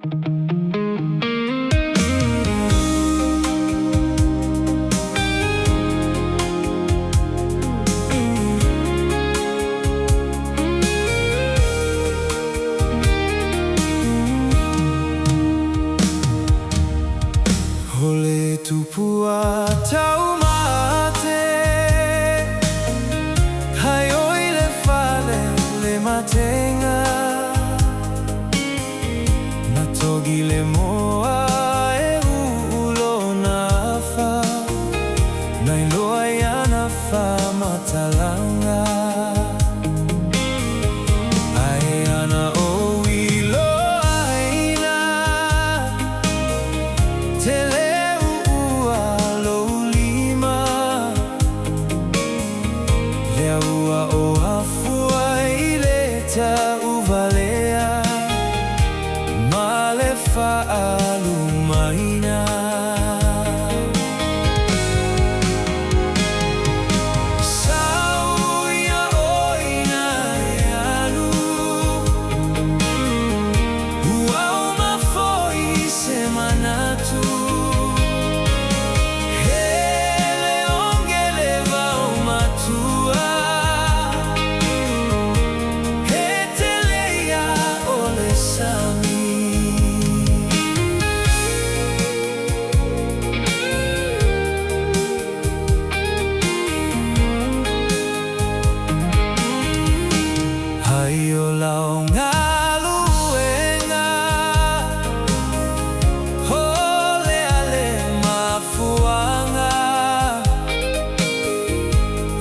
Ole tupua taumate, haioi le fale le matenga, na togi le moa e ulo na fa, na iloa yana fa matalanga. Ai ana o iloa ina, tele ua o afua ileta uvalea male faalumaina. Sauia oina e alu ua o mafoi se manatu. Haio lau ngaluenga, hole ale mafuanga,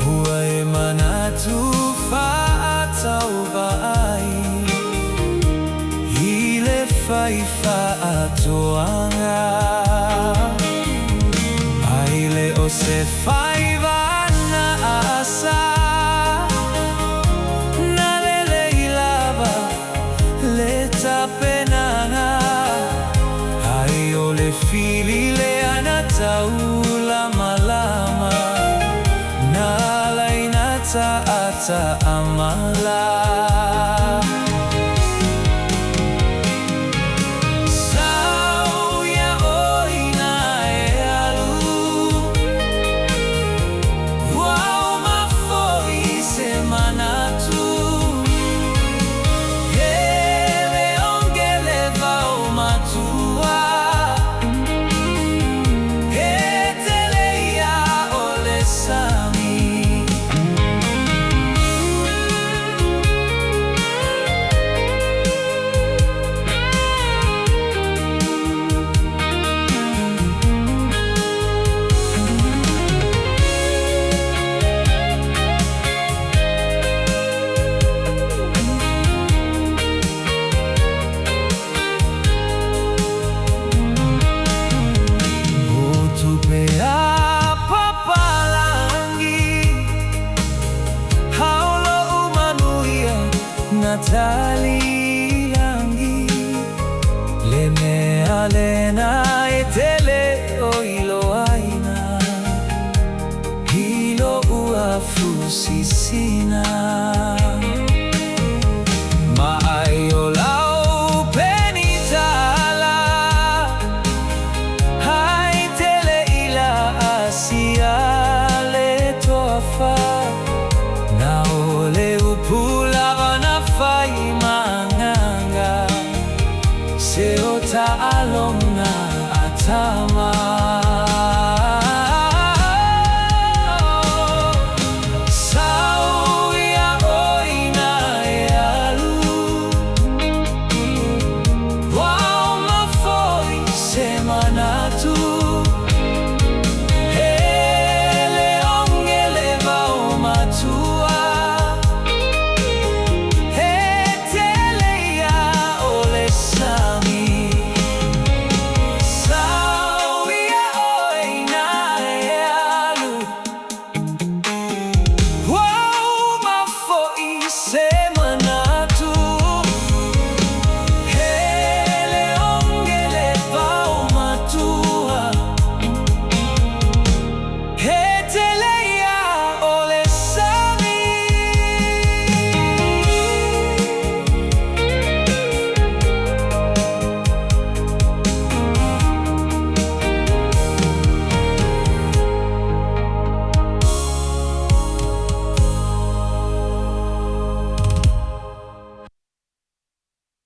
hua e manatu faatau vai, hile fai faatoanga, aile o se fai vana asa. Fili le anata ulama lama, nala inata ata amala. Sauia oina e alu, wao mafoi se manatu. Hele ongele vao matua, Natali langi le mea lena etele o iloaina, hilo uafusisina. Maaio lau penitala, haitele ila asia le toafa, na ole upula fai manganga, se o ta'along na atama.